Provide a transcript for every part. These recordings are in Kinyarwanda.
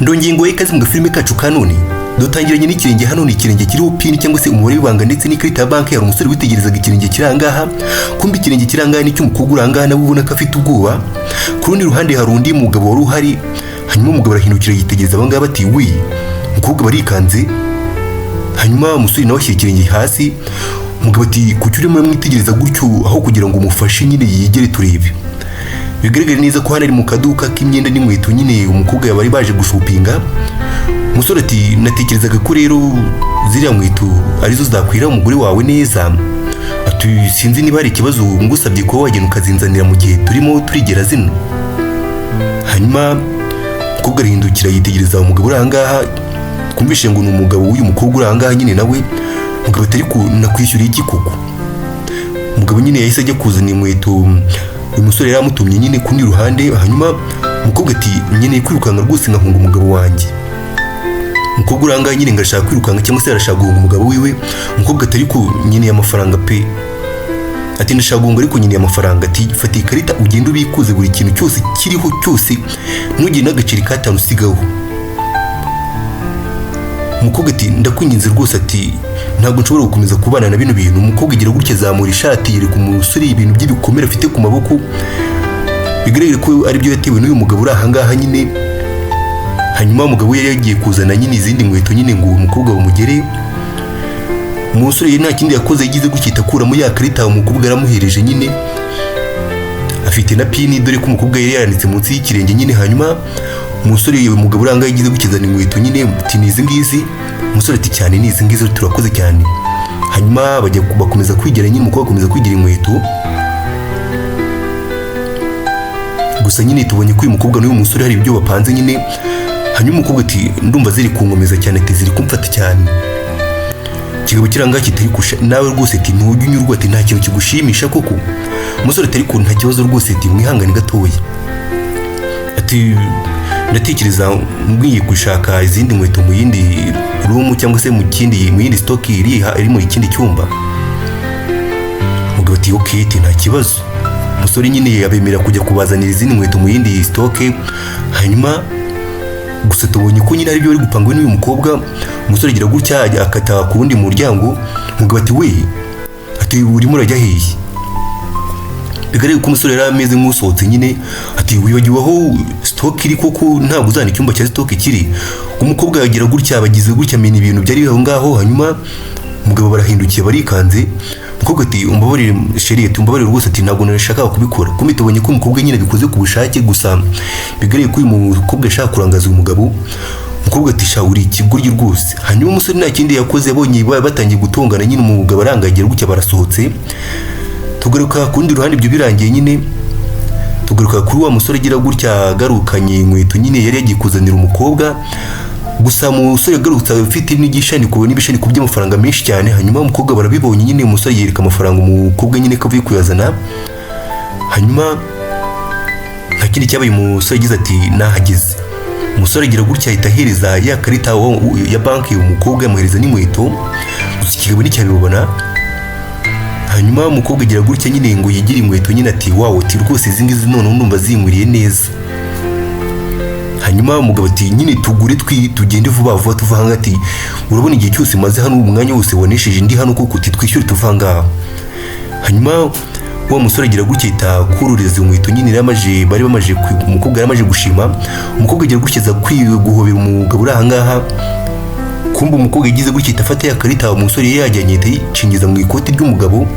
ndongeye ngo ikaze mu gafilime kacu kanone dutangiranye n'ikirenge. hano ni ikirenge kiriho pin cyangwa se umubare w'ibanga ndetse n'ikarita ya banki. Hari umusore witegerezaga ikirenge kirangaha, kumbe ikirenge kirangaha ni cy'umukobwa urangaha nawe ubona ko afite ubwoba. Ku rundi ruhande hari undi mugabo wari uhari, hanyuma umugabo arahindukira yitegereza aba ngaba ati wi, umukobwa barikanze. Hanyuma umusore nawe ashyira ikirenge hasi. Umugabo ati kuki urimo mwitegereza gutyo aho kugira ngo umufashe nyine yigere turebe. Bigaragara neza ko hano ari mu kaduka k'imyenda n'inkweto nyine umukobwa yabari baje gushopinga. Umusore ati natekerezaga ko rero ziriya nkweto arizo zakwira umugore wawe neza. Ati sinzi niba hari ikibazo ngusabye ko wagenda ukazinzanira mu gihe turimo turigera zino. Hanyuma umukobwa arahindukira yitegereza umugabo urangaha, kumvishe ngo ni umugabo w'uyu mukobwa urangaha nyine nawe. Umugabo atari ko nakwishyuriye iki koko. Umugabo nyine yahise ajya kuzana inkweto uyu musore yari amutumye nyine ku rundi ruhande. Hanyuma umukobwa ati nyine kwirukanka rwose nkahunga umugabo wanjye. Umukobwa urangaha nyine ngashaka kwirukanka cyangwa se arashaka guhunga umugabo wiwe. Umukobwa atari ko nyine y'amafaranga pe. Ati ndashaka guhunga ariko nyine y'amafaranga. Ati fata ikarita ugende ubikuze buri kintu cyose kiriho cyose, ntugire n'agaceri ka 5 usigaho. Umukobwa ati ndakwinginze rwose, ati ntabwo nshobora gukomeza kubana na bino bintu. Umukobwa agira gutya azamura ishati yereka umusore ibintu by'ibikomere afite ku maboko, bigaragara ko ari byo yatewe n'uyu mugabo uri ahangaha nyine. Hanyuma umugabo yari yagiye kuzana nyine izindi nkweto nyine ngo umukobwa bamugere. Umusore nta kindi yakoze, yagize gutya akuramo ya karita umukobwa aramuhereje nyine, afite na pini dore ko umukobwa yari yaranditse munsi y'ikirenge nyine. Hanyuma umusore umugabo uranga yagize gukizana inkweto nyine, ati nizi ngizi. Umusore ati cyane nizi ngizi turakoze cyane. Hanyuma bajya bakomeza kwigera nyine, umukobwa akomeza kwigira inkweto. Gusa nyine tubonye ko uyu mukobwa n'uyu musore hari ibyo bapanze nyine. Hanyuma umukobwa ati ndumva ziri kunkomeza cyane, ati ziri kumfata cyane. Kigabo kiranga kitari kusha nawe rwose, ati ntujye unyurwa, ati nta kintu kigushimisha koko. Umusore atari ko nta kibazo rwose, ati mwihangane gatoya. Ati ndatekereza ngiye gushaka izindi nkweto mu yindi room cyangwa se mu yindi stock iri mu ikindi cyumba. Umugabo ati okay, ati nta kibazo. Umusore nyine yabemera kujya kubazanira izindi nkweto mu yindi stock. Hanyuma gusa tubonye ko nyine ari byo bari gupangwa n'uyu mukobwa. Umusore agira gutya akata ku wundi muryango. Umugabo ati we, ati urimo urajya hehe? Bigaragara ko umusore yari ameze nk'usohotse nyine. Ati wibagiwe aho stock iri koko, ntabwo uzana icyumba cya stock kiri. Umukobwa yagira gutya bagize gutya amena ibintu byari aho ngaho. Hanyuma umugabo barahindukiye barikanze. Umukobwa ati umbabarire sheri, ati umbabarire rwose, ati ntabwo narashaka kubikora. Kumbe tubonye ko umukobwa nyine bikoze ku bushake. Gusa bigaragara ko uyu mukobwa ashaka kurangaza umugabo. Umukobwa ati sha uri ikigoryi rwose. Hanyuma umusore nta kindi yakoze, abonye batangiye gutongana nyine, umugabo arangagira gutya barasohotse. Tugaruka ku rundi ruhande ibyo birangiye nyine, tugaruka kuri wa musore agira gutya agarukanye inkweto nyine yari yagiye kuzanira umukobwa. Gusa umusore yagarutse afite n'igishaniko n'ibishaniko by'amafaranga menshi cyane. Hanyuma umukobwa barabibonye nyine, umusore yereka amafaranga umukobwa nyine ko avuye kuyazana. Hanyuma nta kindi cyabaye, umusore yagize ati nahageze. Umusore agira gutya ahita ahereza ya karita ya banki umukobwa, yamuhereza n'inkweto. Gusa ikigabo nticyabibona. Hanyuma umukobwa agira gutya nyine ngo yigire inkweto nyine, ati wow, ati rwose izi ngizi none ndumva zinkwiriye neza. Hanyuma umugabo ati nyine tugure tugende vuba vuba tuva hanga. Ati urabona igihe cyose maze hano, umwanya wose wanesheje ndi hano koko, ati twishyure tuva ngaho. Hanyuma wa musore agira gutya ita kurureza inkweto nyine bari bamaje umukobwa yaramaje gushima. Umukobwa agira gutya za guhobera umugabo uri ahangaha. Kumbe umukobwa yagize gutya itafata ya karita umusore yajyanye yicingiza mu ikoti ry'umugabo.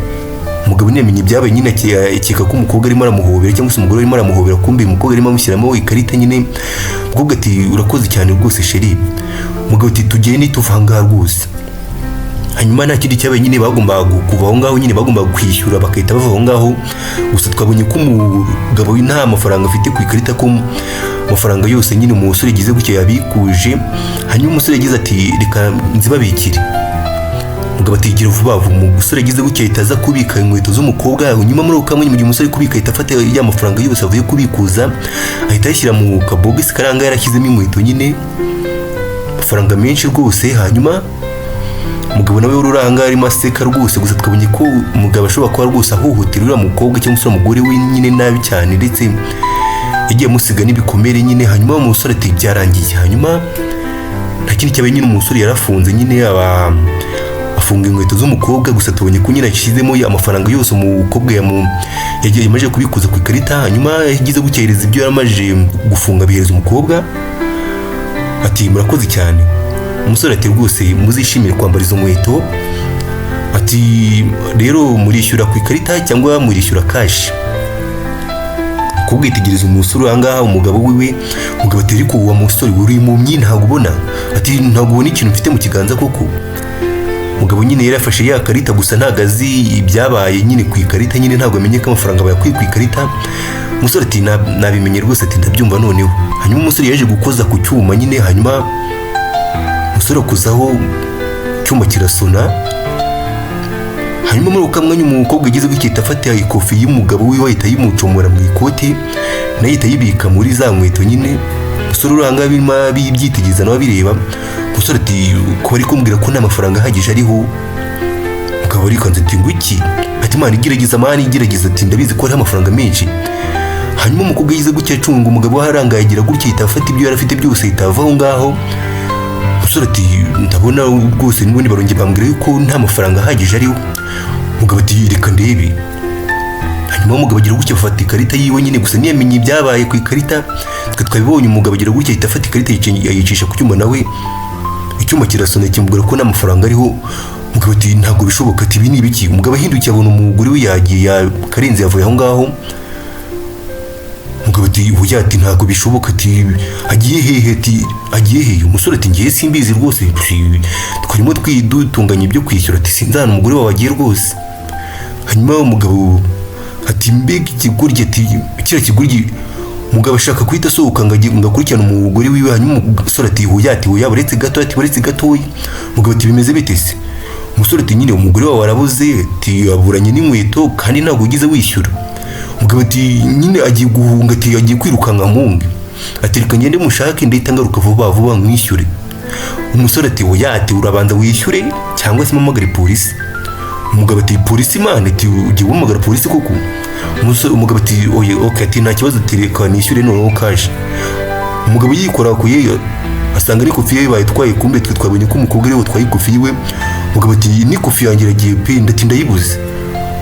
Umugabo ntiyamenye ibyabaye nyine, akeka ko umukobwa arimo aramuhobera cyangwa se umugore arimo aramuhobera. Kumbe umukobwa arimo amushyiramo ikarita nyine. Umukobwa ati urakoze cyane rwose sheri. Umugabo ati tugende tuvanga rwose. Hanyuma nta kindi cyabaye nyine, bagomba kuva aho ngaho nyine, bagomba kwishyura bakahita bava aho ngaho. Gusa twabonye ko umugabo nta mafaranga afite ku ikarita, ko amafaranga yose nyine umusore yagize gutya yabikuje. Hanyuma umusore yagize ati reka nzibabikire. Umugabo ati gira vuba vuba. Umusore yagize gutya itaza kubika inkweto z'umukobwa. Hanyuma muri uko kamwe mu gihe umusore kubika ahita afata ya mafaranga yose avuye kubikuza, ahita yashyira mu kabogisi karanga yarashyizemo inkweto nyine, amafaranga menshi rwose. Hanyuma umugabo nawe ururanga arimo aseka rwose. Gusa twabonye ko umugabo ashobora kuba rwose ahohotera uriya mukobwa cyangwa se umugore we nyine nabi cyane, ndetse yagiye amusiga n'ibikomere nyine. Hanyuma umusore ati byarangiye. Hanyuma nta kindi cyabaye nyine, umusore yarafunze nyine afunga inkweto z'umukobwa. Gusa tubonye ko nyine yashyizemo amafaranga yose umukobwa yagiye yamaze kubikuza ku ikarita. Hanyuma yagize gukereza ibyo yaramaje gufunga bihereza umukobwa. Ati murakoze cyane. Umusore ati rwose muzishimire kwambara izo nkweto. Ati rero murishyura ku ikarita cyangwa murishyura cash. Kubwitegereza umusore ahangaha umugabo wiwe, umugabo ati ariko uwo musore uri mu myi ntabwo ubona. Ati ntabwo ubona ikintu mfite mu kiganza koko. Umugabo nyine yarafashe ya karita gusa ntagazi ibyabaye nyine ku ikarita nyine, ntabwo amenye ko amafaranga bayakwiye ku ikarita. Umusore ati nabimenye rwose, ati ndabyumva noneho. Hanyuma umusore yaje gukoza ku cyuma nyine. Hanyuma umusore akuzaho cyuma kirasona. Hanyuma muri uko mwanya umukobwa yagize gukita afata ikofi y'umugabo wiwe ahita yimucomora mu ikoti, nayo ahita yibika muri za nkweto nyine. Umusore uranga birimo byitegereza nawe bireba. Umusore ati ko ari kumbwira ko nta mafaranga ahagije ariho. Umugabo arikanze ati nguki. Ati mani igerageza ati ndabizi ko ari amafaranga menshi. Hanyuma umukobwa yagize gutya acunga umugabo harangaye agira gutya ahita afata ibyo yari afite byose ahita avaho ngaho. Umusore ati ndabona rwose n'ubundi barongeye bambwira yuko nta mafaranga ahagije ariho. Umugabo ati reka ndebe. Hanyuma umugabo agira gutya afata ikarita yiwe nyine, gusa ntiyamenye ibyabaye ku ikarita. Twe twabibonye umugabo agira gutya ahita afata ikarita yicisha ku cyuma, nawe icyuma kirasona kimubwira ko nta mafaranga ariho. Umugabo ati ntabwo bishoboka. Ati ibi ni ibiki? Umugabo ahindukiye abona umugore we yagiye Karenzi yavuye aho ngaho. Umugabo ati uya, ati ntabwo bishoboka. Ati agiye hehe? Ati agiye hehe? Umusore ati ngiye simbizi rwose, twarimo twidutunganya ibyo kwishyura. Ati sinzana umugore wawe agiye rwose. Hanyuma umugabo ati mbega ikigoryi. Ati kira kigoryi. Umugabo ashaka kwita asohoka ngo akurikirane umugore wiwe. Hanyuma umusore ati hoya buretse gato. Ati buretse gatoya. Umugabo ati bimeze bite se? Umusore ati nyine umugore wawe arabuze. Ati aburanye n'inkweto kandi ntabwo ugize wishyura. Umugabo ati nyine agiye guhunga. Ati agiye kwirukanka mpunge. Ati reka ngende mushake ndahita ngaruka vuba nkwishyure. Umusore ati hoya, ati urabanza wishyure cyangwa se mpamagare polisi. Umugabo ati polisi mane? Ati ugiye guhamagara polisi koko? Umugabo ati oye okay, ati nta kibazo, ati reka nishyure noneho cash. Umugabo yikorakuye asanga ari kofi ye bayitwaye, kumbe twe twabonye ko umukobwa ariwe watwaye kofi yiwe. Umugabo ati ni kofi yanjye iragiye pe, ndati ndayibuze.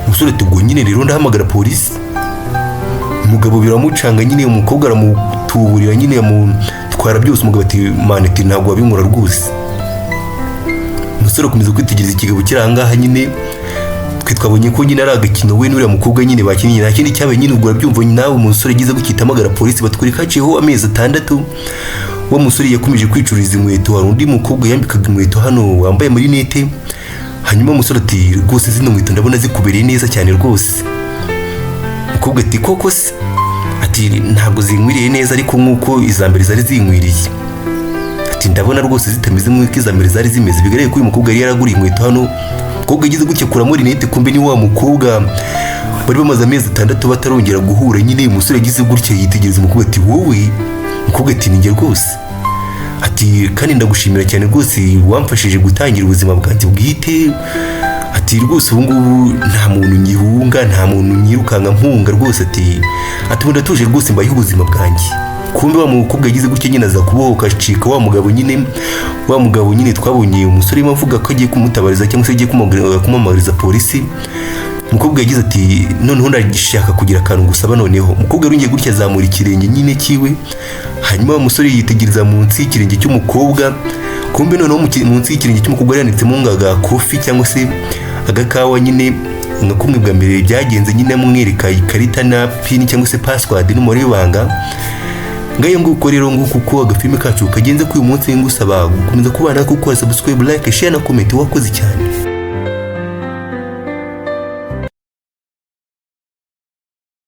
Umusore ati ubwo nyine rero ndahamagara polisi. Umugabo biramucanga nyine, umukobwa aramutuburira nyine yamutwara byose. Umugabo ati mane, ati ntabwo wabinkora rwose. Umusore akomeza kwitegereza ikigabo kirangaha nyine. Twe twabonye ko nyine ari agakino we n'uriya mukobwa nyine bakinnye, nta kindi cyabaye nyine. Ubwo urabyumva nawe umusore agize gukita amagara polisi, batwereka haciyeho amezi 6. Wa musore yakomeje kwicuriza inkweto. Hari undi mukobwa yambikaga inkweto hano wambaye marinete. Hanyuma umusore ati rwose zino nkweto ndabona zikubereye neza cyane rwose. Umukobwa ati koko se? Ati ntabwo zinkwiriye neza ariko nkuko izambere zari zinkwiriye. Ati ndabona rwose zitameze nk'uko izambere zari zimeze. Bigareye ko uyu mukobwa yari yaraguriye inkweto hano. Umukobwa yagize gutya kuramo rinete, kumbe ni wa mukobwa bari bamaze amezi 6 batarongera guhura nyine. Umusore yagize gutya yitegereza umukobwa ati wowe? Umukobwa ati ninjye rwose. Ati kandi ndagushimira cyane rwose, wamfashije gutangira ubuzima bwanjye bwite. Ati rwose ubu ngubu nta muntu nyihunga, nta muntu nyirukanka mpunga rwose. Ati ubu ndatuje rwose mbayeho ubuzima bwanjye. Kumbe wa mukobwa yagize gutya nyine aza kubohoka acika wa mugabo nyine twabonye umusore avuga ko agiye kumutabariza cyangwa se agiye kumamagariza polisi. Umukobwa yagize ati noneho ndashaka kugira akantu gusaba noneho. Umukobwa yarongeye gutya azamura ikirenge nyine kiwe. Hanyuma umusore yitegereza munsi y'ikirenge cy'umukobwa. Kumbe noneho munsi y'ikirenge cy'umukobwa yanditsemo ngaga kofi cyangwa se agakawa nyine. Nka kumwe bwa mbere byagenze nyine amwereka ikarita na pin cyangwa se password n'umubare w'ibanga. Ngaye nguko rero nguko agafilme kacu kagenze ku uyu munsi ngusaba gukomeza kubana kuko subscribe, like, share na comment. Wakoze cyane.